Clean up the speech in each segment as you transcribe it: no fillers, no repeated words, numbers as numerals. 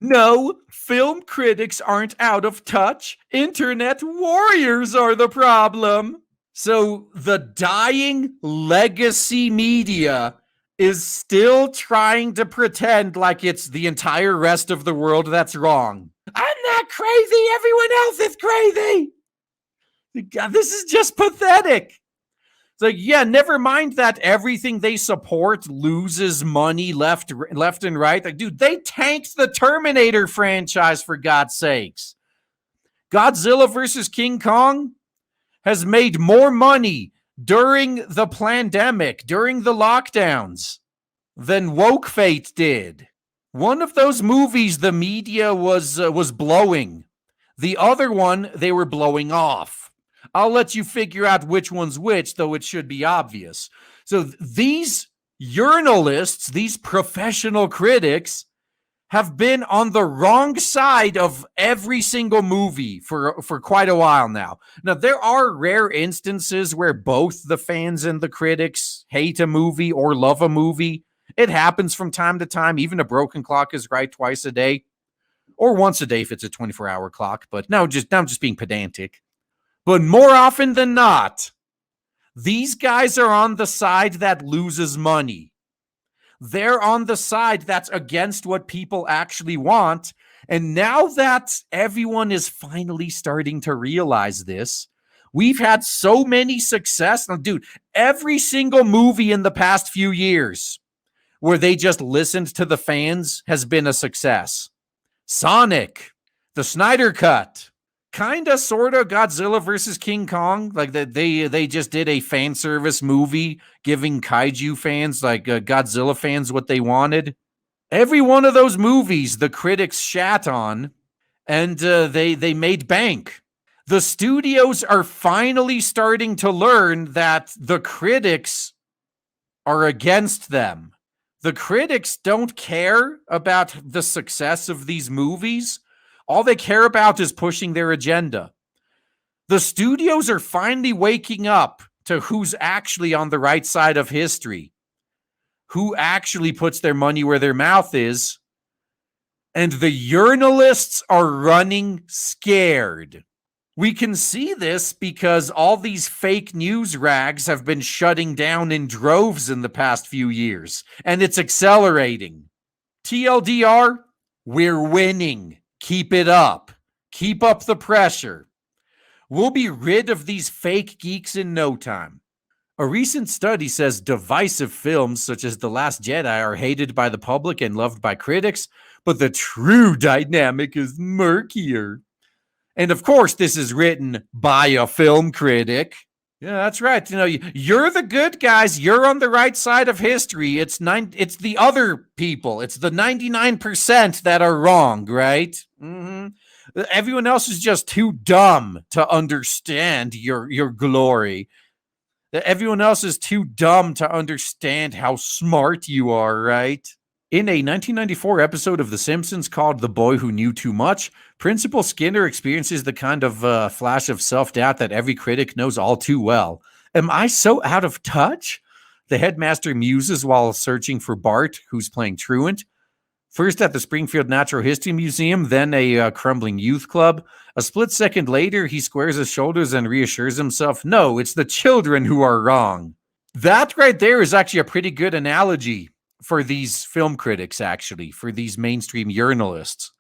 No, film critics aren't out of touch. Internet warriors are the problem. So the dying legacy media is still trying to pretend like it's the entire rest of the world that's wrong. I'm not crazy. Everyone else is crazy. God, this is just pathetic. It's like, yeah, never mind that everything they support loses money left and right. Like, dude, they tanked the Terminator franchise, for God's sakes. Godzilla versus King Kong has made more money during the pandemic, during the lockdowns, than Woke Fate did. One of those movies, the media was blowing. The other one, they were blowing off. I'll let you figure out which one's which, though it should be obvious. So these journalists, these professional critics, have been on the wrong side of every single movie for quite a while now. Now, there are rare instances where both the fans and the critics hate a movie or love a movie. It happens from time to time. Even a broken clock is right twice a day, or once a day if it's a 24-hour clock. But now I'm just being pedantic. But more often than not, these guys are on the side that loses money. They're on the side that's against what people actually want. And now that everyone is finally starting to realize this, we've had so many success. Now, dude, every single movie in the past few years where they just listened to the fans has been a success. Sonic, the Snyder Cut, kinda, sorta Godzilla versus King Kong. Like they just did a fan service movie giving kaiju fans, like Godzilla fans, what they wanted. Every one of those movies the critics shat on, and they made bank. The studios are finally starting to learn that the critics are against them. The critics don't care about the success of these movies. All they care about is pushing their agenda. The studios are finally waking up to who's actually on the right side of history, who actually puts their money where their mouth is, and the journalists are running scared. We can see this because all these fake news rags have been shutting down in droves in the past few years, and it's accelerating. TLDR, we're winning. Keep it up. Keep up the pressure. We'll be rid of these fake geeks in no time. A recent study says divisive films such as The Last Jedi are hated by the public and loved by critics, but the true dynamic is murkier. And of course, this is written by a film critic. Yeah, that's right. You know, you're the good guys. You're on the right side of history. It's the other people. It's the 99% that are wrong, right? Mm-hmm. Everyone else is just too dumb to understand your glory. Everyone else is too dumb to understand how smart you are, right? In a 1994 episode of The Simpsons called The Boy Who Knew Too Much, Principal Skinner experiences the kind of flash of self-doubt that every critic knows all too well. Am I so out of touch? The headmaster muses while searching for Bart, who's playing truant. First at the Springfield Natural History Museum, then a crumbling youth club. A split second later, he squares his shoulders and reassures himself, no, it's the children who are wrong. That right there is actually a pretty good analogy for these film critics, actually, for these mainstream journalists.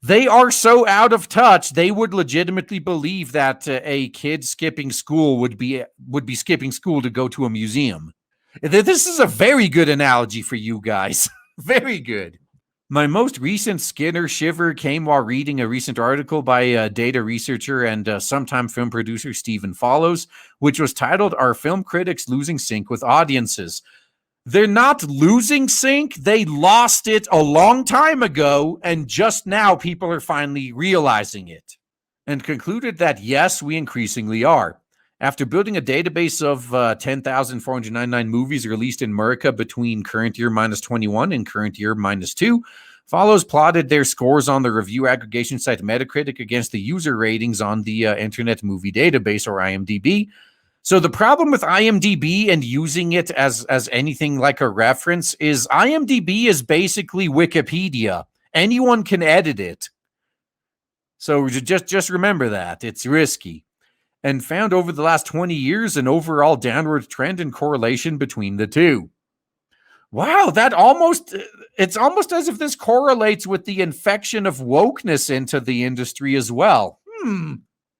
They are so out of touch, they would legitimately believe that a kid skipping school would be skipping school to go to a museum. This is a very good analogy for you guys. Very good. My most recent Skinner shiver came while reading a recent article by data researcher and sometime film producer Stephen Follows, which was titled, Are Film Critics Losing Sync with Audiences? They're not losing sync. They lost it a long time ago, and just now people are finally realizing it. And concluded that, yes, we increasingly are. After building a database of 10,499 movies released in America between current year minus 21 and current year minus 2, Follows plotted their scores on the review aggregation site Metacritic against the user ratings on the Internet Movie Database, or IMDb. So the problem with IMDb and using it as anything like a reference is IMDb is basically Wikipedia, Anyone can edit it. So just remember that. It's risky. And found over the last 20 years an overall downward trend in correlation between the two. Wow, it's almost as if this correlates with the infection of wokeness into the industry as well.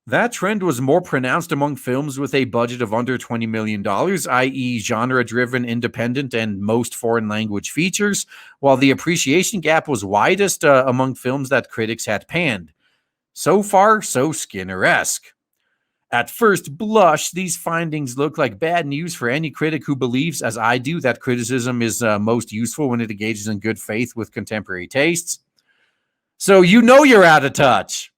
That trend was more pronounced among films with a budget of under $20 million, i.e., genre-driven, independent, and most foreign language features, while the appreciation gap was widest among films that critics had panned. So far, so Skinner-esque. At first blush, these findings look like bad news for any critic who believes, as I do, that criticism is most useful when it engages in good faith with contemporary tastes. So you know you're out of touch.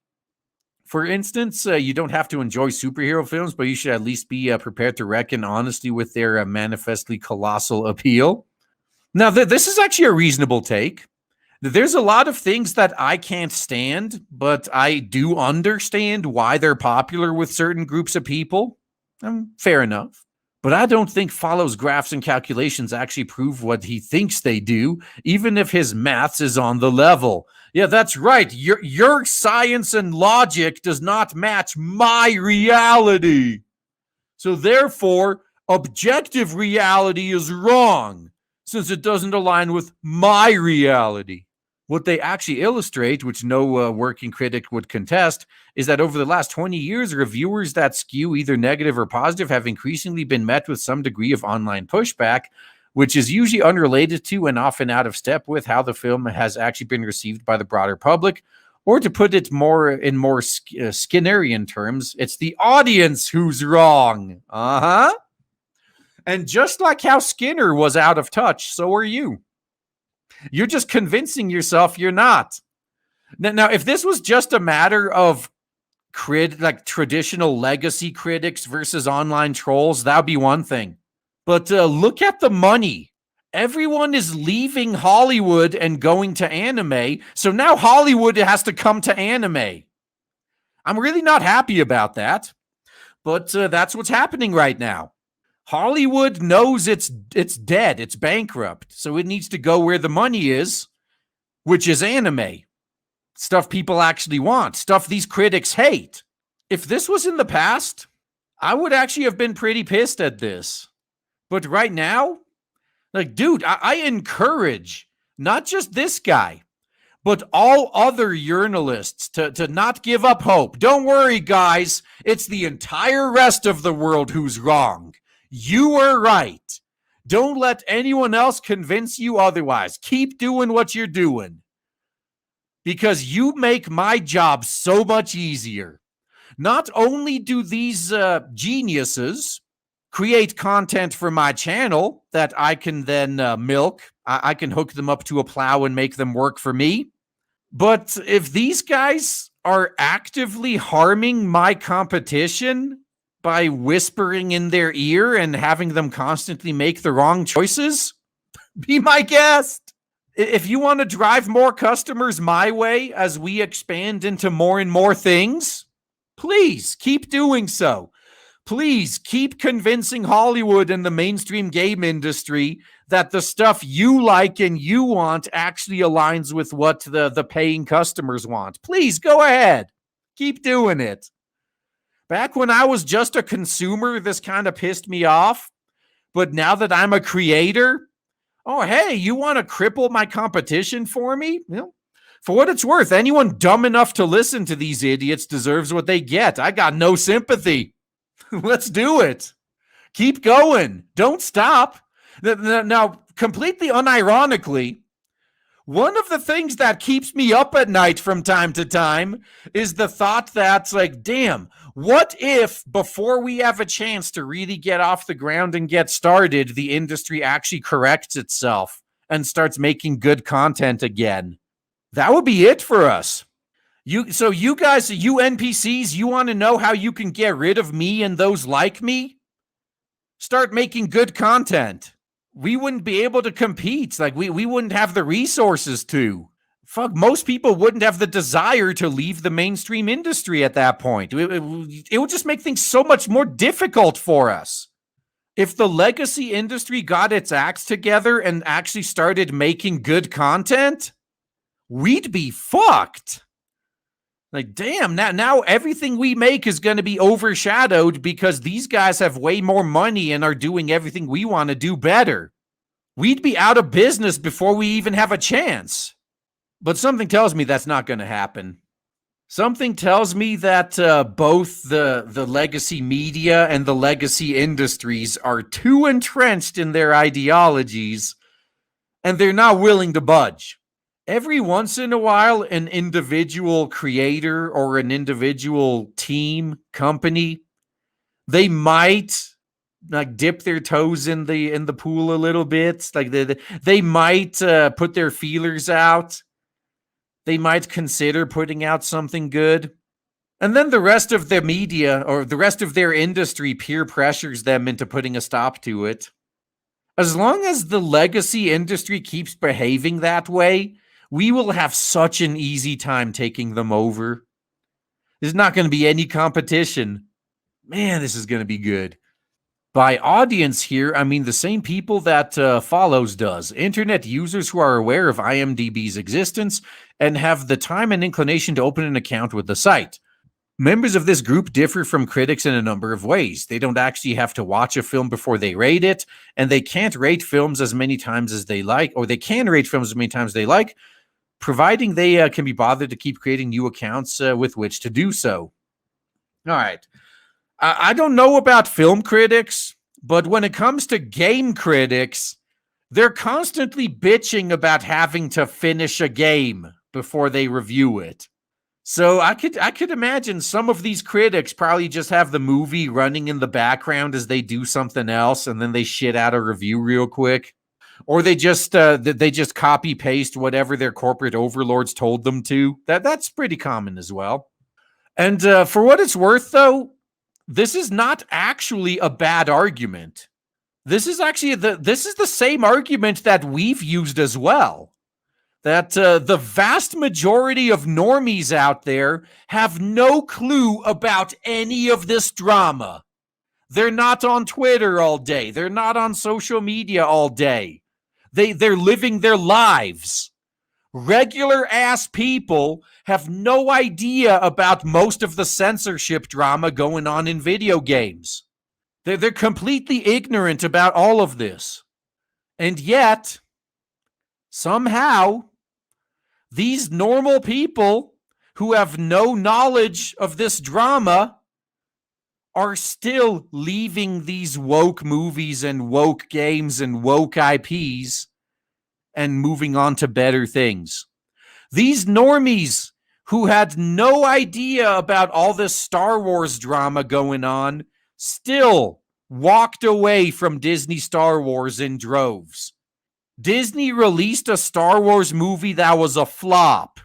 For instance, you don't have to enjoy superhero films, but you should at least be prepared to reckon honestly with their manifestly colossal appeal. Now, this is actually a reasonable take. There's a lot of things that I can't stand, but I do understand why they're popular with certain groups of people. Fair enough. But I don't think Follow's graphs and calculations actually prove what he thinks they do, even if his maths is on the level. Yeah, that's right. Your science and logic does not match my reality. So therefore, objective reality is wrong, since it doesn't align with my reality. What they actually illustrate, which no working critic would contest, is that over the last 20 years, reviewers that skew either negative or positive have increasingly been met with some degree of online pushback, which is usually unrelated to and often out of step with how the film has actually been received by the broader public. Or to put it in more Skinnerian terms, it's the audience who's wrong. And just like how Skinner was out of touch, so are you. You're just convincing yourself you're not. Now, if this was just a matter of traditional legacy critics versus online trolls, that would be one thing. But look at the money. Everyone is leaving Hollywood and going to anime, so now Hollywood has to come to anime. I'm really not happy about that, but that's what's happening right now. Hollywood knows it's dead, it's bankrupt, so it needs to go where the money is, which is anime. Stuff people actually want, stuff these critics hate. If this was in the past, I would actually have been pretty pissed at this. But right now, dude, I encourage not just this guy, but all other journalists to not give up hope. Don't worry, guys. It's the entire rest of the world who's wrong. You were right. Don't let anyone else convince you otherwise. Keep doing what you're doing. Because you make my job so much easier. Not only do these geniuses create content for my channel that I can then milk, I can hook them up to a plow and make them work for me. But if these guys are actively harming my competition by whispering in their ear and having them constantly make the wrong choices, be my guest. If you want to drive more customers my way as we expand into more and more things, please keep doing so. Please keep convincing Hollywood and the mainstream game industry that the stuff you like and you want actually aligns with what the paying customers want. Please go ahead. Keep doing it. Back when I was just a consumer, this kind of pissed me off. But now that I'm a creator, oh, hey, you want to cripple my competition for me? Well, for what it's worth, anyone dumb enough to listen to these idiots deserves what they get. I got no sympathy. Let's do it. Keep going. Don't stop. Now, completely unironically, one of the things that keeps me up at night from time to time is the thought that, damn, what if before we have a chance to really get off the ground and get started, the industry actually corrects itself and starts making good content again? That would be it for us. You guys, you NPCs, you want to know how you can get rid of me and those like me? Start making good content. We wouldn't be able to compete. We wouldn't have the resources to. Fuck, most people wouldn't have the desire to leave the mainstream industry at that point. It would just make things so much more difficult for us. If the legacy industry got its acts together and actually started making good content, we'd be fucked. Like, damn, now everything we make is going to be overshadowed because these guys have way more money and are doing everything we want to do better. We'd be out of business before we even have a chance. But something tells me that's not going to happen. Something tells me that both the legacy media and the legacy industries are too entrenched in their ideologies, and they're not willing to budge. Every once in a while, an individual creator or an individual team, company, they might like dip their toes in the pool a little bit. Like they might put their feelers out. They might consider putting out something good. And then the rest of the media or the rest of their industry peer pressures them into putting a stop to it. As long as the legacy industry keeps behaving that way, we will have such an easy time taking them over. There's not going to be any competition. Man, this is going to be good. By audience here, I mean the same people that Follows does. Internet users who are aware of IMDb's existence and have the time and inclination to open an account with the site. Members of this group differ from critics in a number of ways. They don't actually have to watch a film before they rate it, and they can't rate films as many times as they like, or they can rate films as many times as they like, providing they can be bothered to keep creating new accounts with which to do so. All right. I don't know about film critics, but when it comes to game critics, they're constantly bitching about having to finish a game before they review it. So I could imagine some of these critics probably just have the movie running in the background as they do something else, and then they shit out a review real quick, or they just copy paste whatever their corporate overlords told them to. That's pretty common as well. And for what it's worth, though, this is not actually a bad argument. This is actually the same argument that we've used as well. That the vast majority of normies out there have no clue about any of this drama. They're not on Twitter all day. They're not on social media all day. They're living their lives. Regular ass people have no idea about most of the censorship drama going on in video games. They're completely ignorant about all of this. And yet, somehow, these normal people who have no knowledge of this drama are still leaving these woke movies and woke games and woke IPs and moving on to better things. These normies who had no idea about all this Star Wars drama going on still walked away from Disney Star Wars in droves. Disney released a Star Wars movie that was a flop.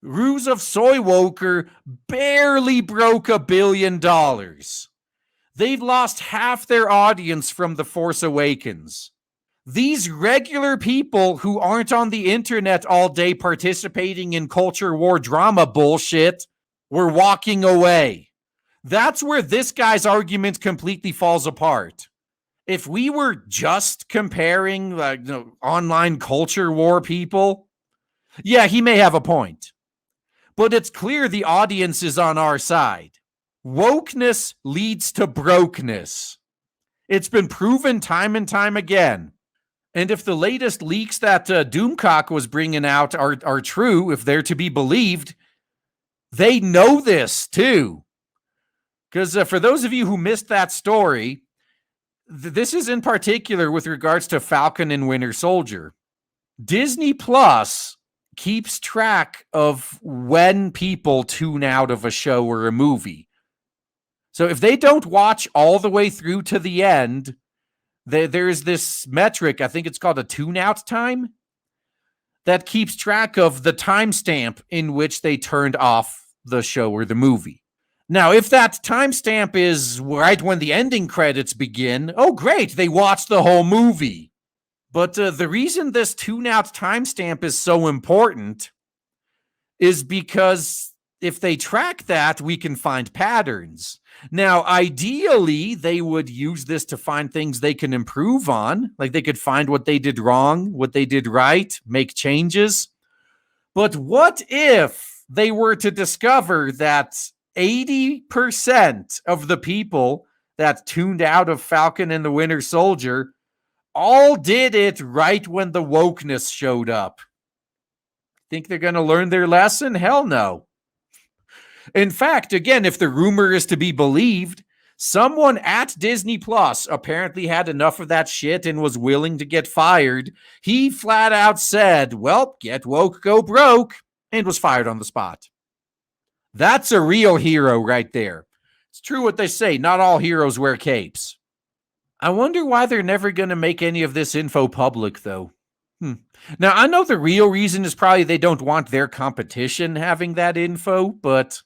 Ruse of Soywoker barely broke $1 billion. They've lost half their audience from The Force Awakens. These regular people who aren't on the internet all day participating in culture war drama bullshit were walking away. That's where this guy's argument completely falls apart. If we were just comparing online culture war people, yeah, he may have a point. But it's clear the audience is on our side. Wokeness leads to brokenness. It's been proven time and time again. And if the latest leaks that Doomcock was bringing out are true, if they're to be believed, they know this too. Because for those of you who missed that story, this is in particular with regards to Falcon and Winter Soldier. Disney Plus keeps track of when people tune out of a show or a movie. So if they don't watch all the way through to the end, there's this metric, I think it's called a tune-out time, that keeps track of the timestamp in which they turned off the show or the movie. Now, if that timestamp is right when the ending credits begin, oh, great, they watched the whole movie. But the reason this tune-out timestamp is so important is because if they track that, we can find patterns. Now, ideally, they would use this to find things they can improve on. Like they could find what they did wrong, what they did right, make changes. But what if they were to discover that 80% of the people that tuned out of Falcon and the Winter Soldier all did it right when the wokeness showed up? Think they're going to learn their lesson? Hell no. In fact, again, if the rumor is to be believed, someone at Disney Plus apparently had enough of that shit and was willing to get fired. He flat out said, well, get woke, go broke, and was fired on the spot. That's a real hero right there. It's true what they say, not all heroes wear capes. I wonder why they're never going to make any of this info public, though. Now, I know the real reason is probably they don't want their competition having that info, but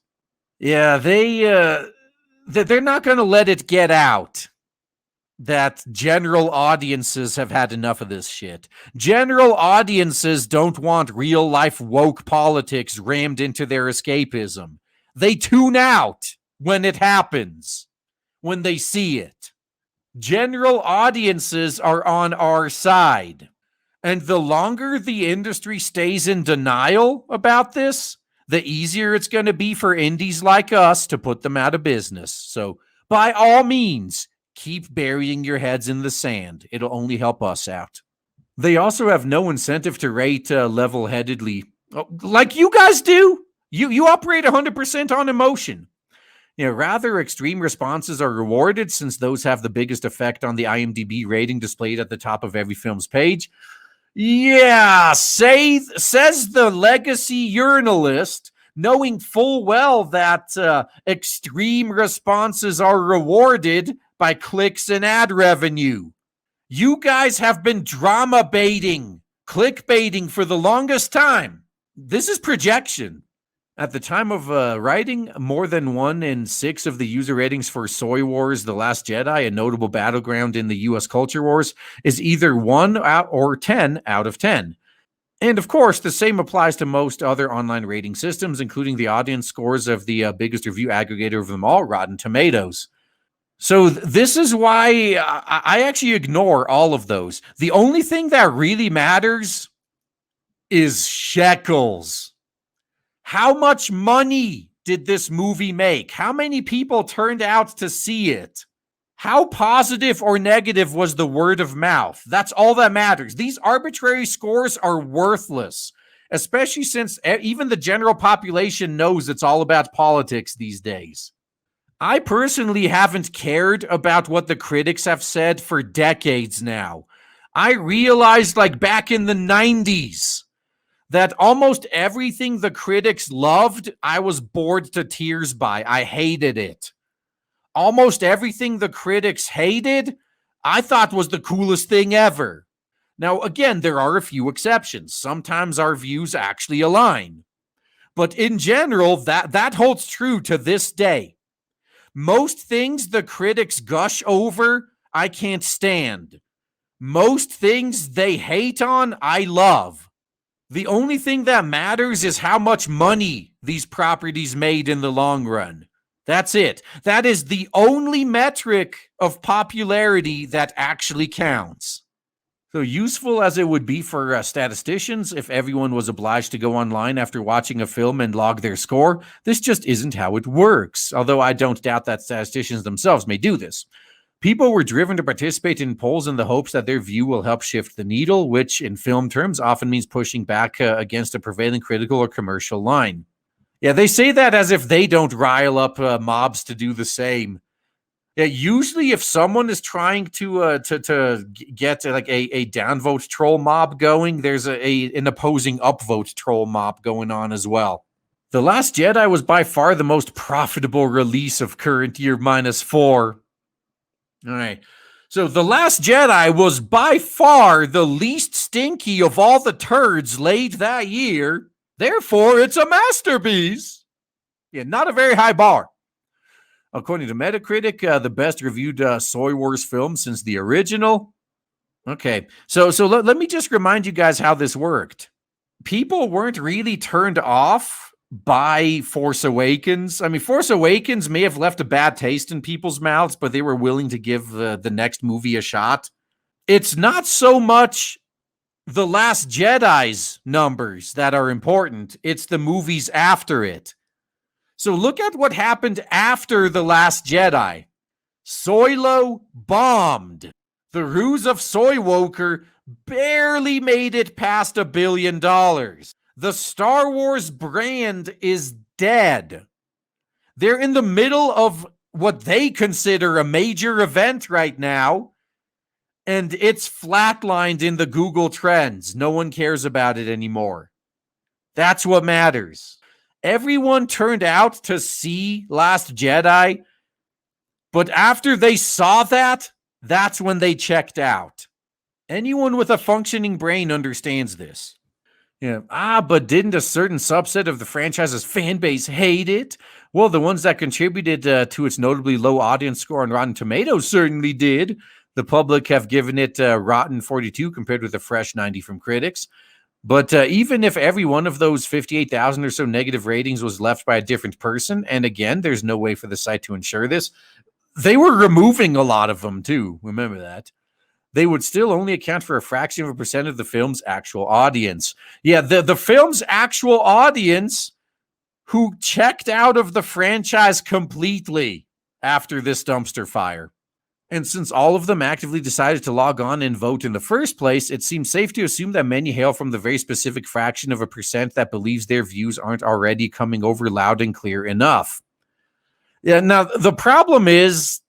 yeah, they're not going to let it get out that general audiences have had enough of this shit. General audiences don't want real-life woke politics rammed into their escapism. They tune out when it happens, when they see it. General audiences are on our side. And the longer the industry stays in denial about this, the easier it's going to be for indies like us to put them out of business. So, by all means, keep burying your heads in the sand. It'll only help us out. They also have no incentive to rate level-headedly, like you guys do. You operate 100% on emotion. Rather extreme responses are rewarded since those have the biggest effect on the IMDb rating displayed at the top of every film's page. Yeah, says the legacy journalist, knowing full well that extreme responses are rewarded by clicks and ad revenue. You guys have been drama baiting, clickbaiting for the longest time. This is projection. At the time of writing, more than 1 in 6 of the user ratings for Soy Wars: The Last Jedi, a notable battleground in the U.S. culture wars, is either 1 or 10 out of 10. And of course, the same applies to most other online rating systems, including the audience scores of the biggest review aggregator of them all, Rotten Tomatoes. So this is why I actually ignore all of those. The only thing that really matters is shekels. How much money did this movie make? How many people turned out to see it? How positive or negative was the word of mouth? That's all that matters. These arbitrary scores are worthless, especially since even the general population knows it's all about politics these days. I personally haven't cared about what the critics have said for decades now. I realized, like back in the 90s, that almost everything the critics loved, I was bored to tears by. I hated it. Almost everything the critics hated, I thought was the coolest thing ever. Now, again, there are a few exceptions. Sometimes our views actually align. But in general, that holds true to this day. Most things the critics gush over, I can't stand. Most things they hate on, I love. The only thing that matters is how much money these properties made in the long run. That's it. That is the only metric of popularity that actually counts. So useful as it would be for statisticians if everyone was obliged to go online after watching a film and log their score, this just isn't how it works, although I don't doubt that statisticians themselves may do this. People were driven to participate in polls in the hopes that their view will help shift the needle, which in film terms often means pushing back against a prevailing critical or commercial line. Yeah, they say that as if they don't rile up mobs to do the same. Yeah, usually if someone is trying to get like a downvote troll mob going, there's an opposing upvote troll mob going on as well. The Last Jedi was by far the most profitable release of current year -4. All right. So The Last Jedi was by far the least stinky of all the turds laid that year. Therefore, it's a masterpiece. Yeah, not a very high bar. According to Metacritic, the best reviewed Soy Wars film since the original. Okay, so let me just remind you guys how this worked. People weren't really turned off by Force Awakens. I mean, Force Awakens may have left a bad taste in people's mouths, but they were willing to give the next movie a shot. It's not so much the Last Jedi's numbers that are important. It's the movies after it. So look at what happened after The Last Jedi. Solo bombed. The Ruse of Skywalker barely made it past $1 billion. The Star Wars brand is dead. They're in the middle of what they consider a major event right now, and it's flatlined in the Google Trends. No one cares about it anymore. That's what matters. Everyone turned out to see Last Jedi, but after they saw that, that's when they checked out. Anyone with a functioning brain understands this. Yeah. But didn't a certain subset of the franchise's fan base hate it? Well, the ones that contributed to its notably low audience score on Rotten Tomatoes certainly did. The public have given it rotten 42 compared with a fresh 90 from critics. But even if every one of those 58,000 or so negative ratings was left by a different person, and again, there's no way for the site to ensure this, they were removing a lot of them too. Remember that. They would still only account for a fraction of a percent of the film's actual audience. Yeah, the film's actual audience who checked out of the franchise completely after this dumpster fire. And since all of them actively decided to log on and vote in the first place, it seems safe to assume that many hail from the very specific fraction of a percent that believes their views aren't already coming over loud and clear enough. Yeah, now the problem is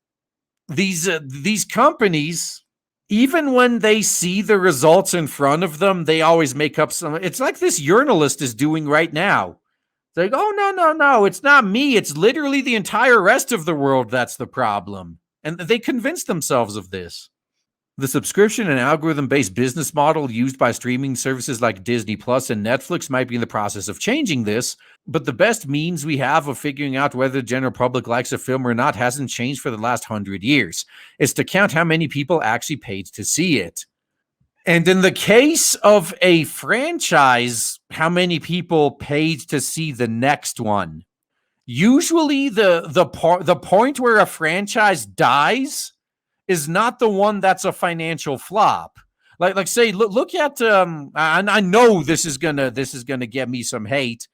these companies, even when they see the results in front of them, they always make up some. It's like this journalist is doing right now. It's like, oh, no, it's not me. It's literally the entire rest of the world that's the problem. And they convince themselves of this. The subscription and algorithm-based business model used by streaming services like Disney Plus and Netflix might be in the process of changing this, but the best means we have of figuring out whether the general public likes a film or not hasn't changed for the last 100 years. It's to count how many people actually paid to see it. And in the case of a franchise, how many people paid to see the next one? Usually the point where a franchise dies is not the one that's a financial flop. Like say, look at I know this is gonna get me some hate.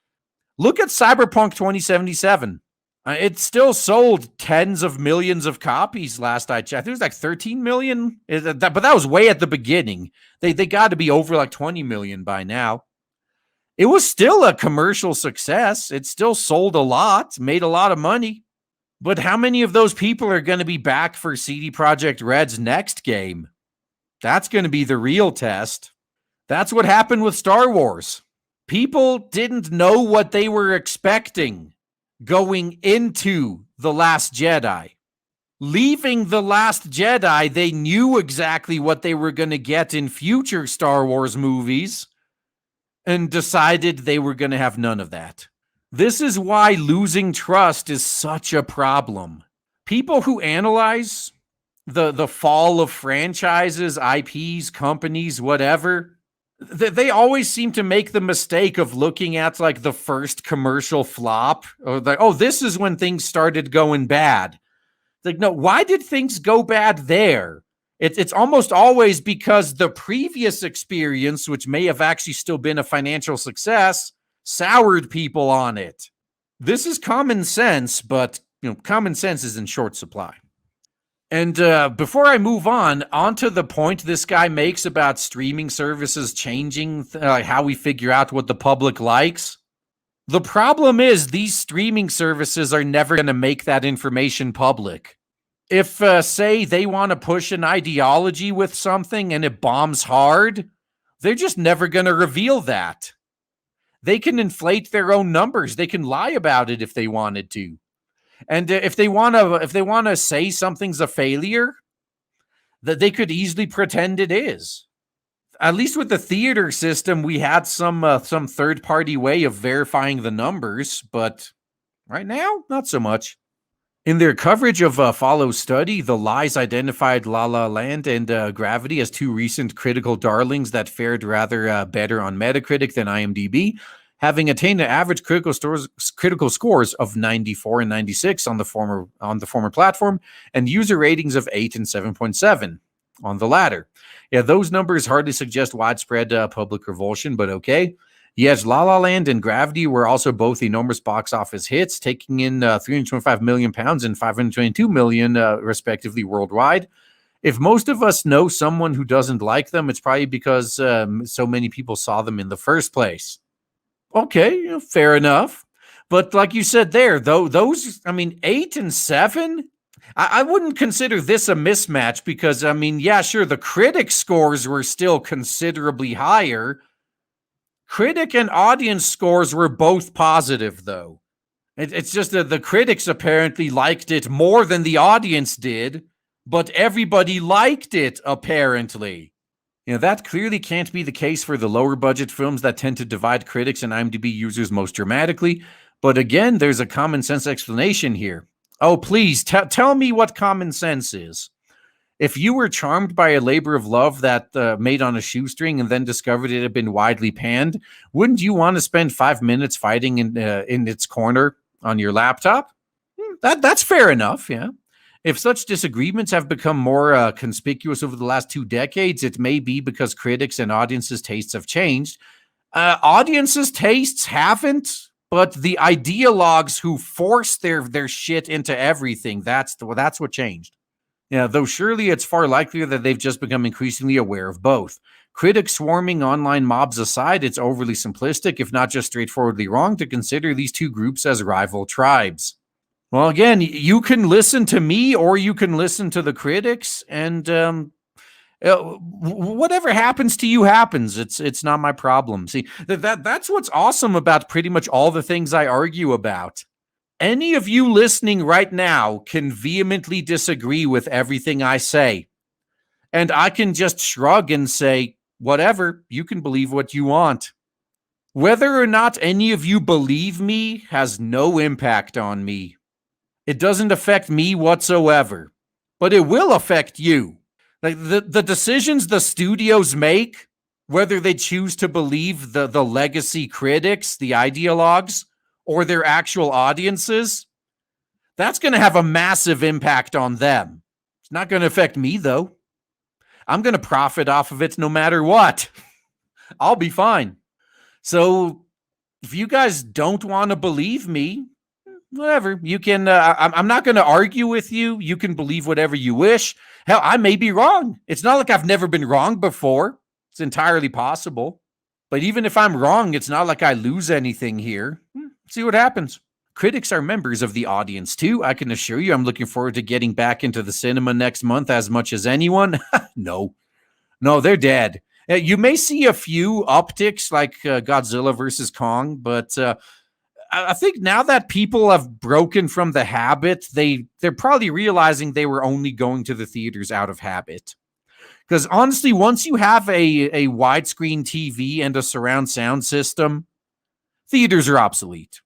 Look at Cyberpunk 2077. It still sold tens of millions of copies last I checked. It was like 13 million, but that was way at the beginning. They got to be over like 20 million by now. It was still a commercial success. It still sold a lot, made a lot of money. But how many of those people are going to be back for CD Projekt Red's next game? That's going to be the real test. That's what happened with Star Wars. People didn't know what they were expecting going into The Last Jedi. Leaving The Last Jedi, they knew exactly what they were going to get in future Star Wars movies and decided they were going to have none of that. This is why losing trust is such a problem. People who analyze the fall of franchises, IPs, companies, whatever, they always seem to make the mistake of looking at like the first commercial flop, or like, oh, this is when things started going bad. Like, no, why did things go bad there? It's almost always because the previous experience, which may have actually still been a financial success, soured people on it. This is common sense, but common sense is in short supply. And before I move on to the point this guy makes about streaming services changing how we figure out what the public likes, the problem is these streaming services are never going to make that information public. If, say, they want to push an ideology with something and it bombs hard, they're just never going to reveal that. They can inflate their own numbers. They can lie about it if they wanted to. And if they want to say something's a failure, that they could easily pretend it is. At least with the theater system, we had some third-party way of verifying the numbers, but right now, not so much. In their coverage of Follow's study, The Lies identified La La Land and Gravity as two recent critical darlings that fared rather better on Metacritic than IMDb, having attained an average critical scores of 94 and 96 on the former platform, and user ratings of 8 and 7.7. on the latter. Yeah, those numbers hardly suggest widespread public revulsion, but okay. Yes, La La Land and Gravity were also both enormous box office hits, taking in £325 million and $522 million, respectively, worldwide. If most of us know someone who doesn't like them, it's probably because so many people saw them in the first place. Okay, fair enough. But like you said there, though, those, 8 and 7, I wouldn't consider this a mismatch because, yeah, sure, the critic scores were still considerably higher. Critic and audience scores were both positive, though. It's just that the critics apparently liked it more than the audience did, but everybody liked it, apparently. That clearly can't be the case for the lower budget films that tend to divide critics and IMDb users most dramatically. But again, there's a common sense explanation here. Oh, please, tell me what common sense is. If you were charmed by a labor of love that made on a shoestring and then discovered it had been widely panned, wouldn't you want to spend 5 minutes fighting in its corner on your laptop? That's fair enough, yeah. If such disagreements have become more conspicuous over the last 2 decades, it may be because critics' and audiences' tastes have changed. Audiences' tastes haven't, but the ideologues who force their shit into everything, that's what changed. Yeah, though surely it's far likelier that they've just become increasingly aware of both. Critics swarming online mobs aside, it's overly simplistic, if not just straightforwardly wrong, to consider these two groups as rival tribes. Well, again, you can listen to me or you can listen to the critics, and whatever happens to you happens. It's not my problem. See, that's what's awesome about pretty much all the things I argue about. Any of you listening right now can vehemently disagree with everything I say. And I can just shrug and say, whatever, you can believe what you want. Whether or not any of you believe me has no impact on me. It doesn't affect me whatsoever, but it will affect you. Like the decisions the studios make, whether they choose to believe the legacy critics, the ideologues, or their actual audiences, that's going to have a massive impact on them. It's not going to affect me, though. I'm going to profit off of it no matter what. I'll be fine. So if you guys don't want to believe me, whatever, you can, I'm not going to argue with you. You can believe whatever you wish. Hell, I may be wrong. It's not like I've never been wrong before. It's entirely possible. But even if I'm wrong, it's not like I lose anything here. See what happens. Critics are members of the audience, too. I can assure you I'm looking forward to getting back into the cinema next month as much as anyone. No, they're dead. You may see a few upticks like Godzilla versus Kong, but I think now that people have broken from the habit, they're probably realizing they were only going to the theaters out of habit. Because honestly, once you have a widescreen TV and a surround sound system, theaters are obsolete.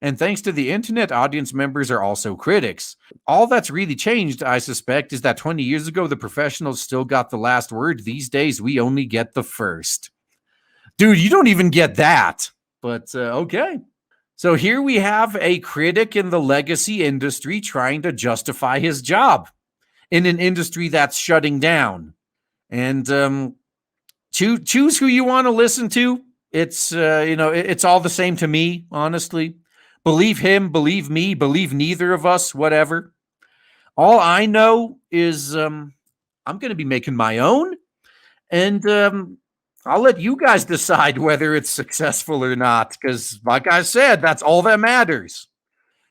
And thanks to the internet, audience members are also critics. All that's really changed, I suspect, is that 20 years ago, the professionals still got the last word. These days, we only get the first. Dude, you don't even get that. But okay. So here we have a critic in the legacy industry trying to justify his job in an industry that's shutting down. And choose who you want to listen to. It's, it's all the same to me, honestly. Believe him, believe me, believe neither of us, whatever. All I know is I'm going to be making my own, and I'll let you guys decide whether it's successful or not, because like I said, that's all that matters.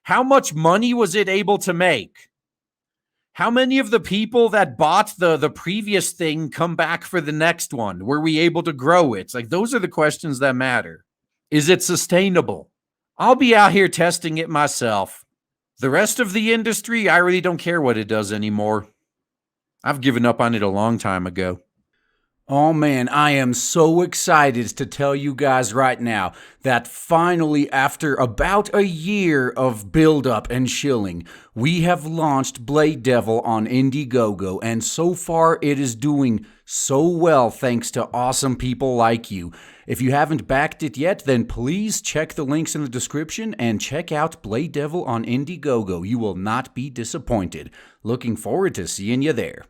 How much money was it able to make? How many of the people that bought the previous thing come back for the next one? Were we able to grow it? Like, those are the questions that matter. Is it sustainable? I'll be out here testing it myself. The rest of the industry, I really don't care what it does anymore. I've given up on it a long time ago. Oh man, I am so excited to tell you guys right now that finally, after about a year of build-up and shilling, we have launched Blade Devil on Indiegogo, and so far it is doing so well thanks to awesome people like you. If you haven't backed it yet, then please check the links in the description and check out Blade Devil on Indiegogo. You will not be disappointed. Looking forward to seeing you there.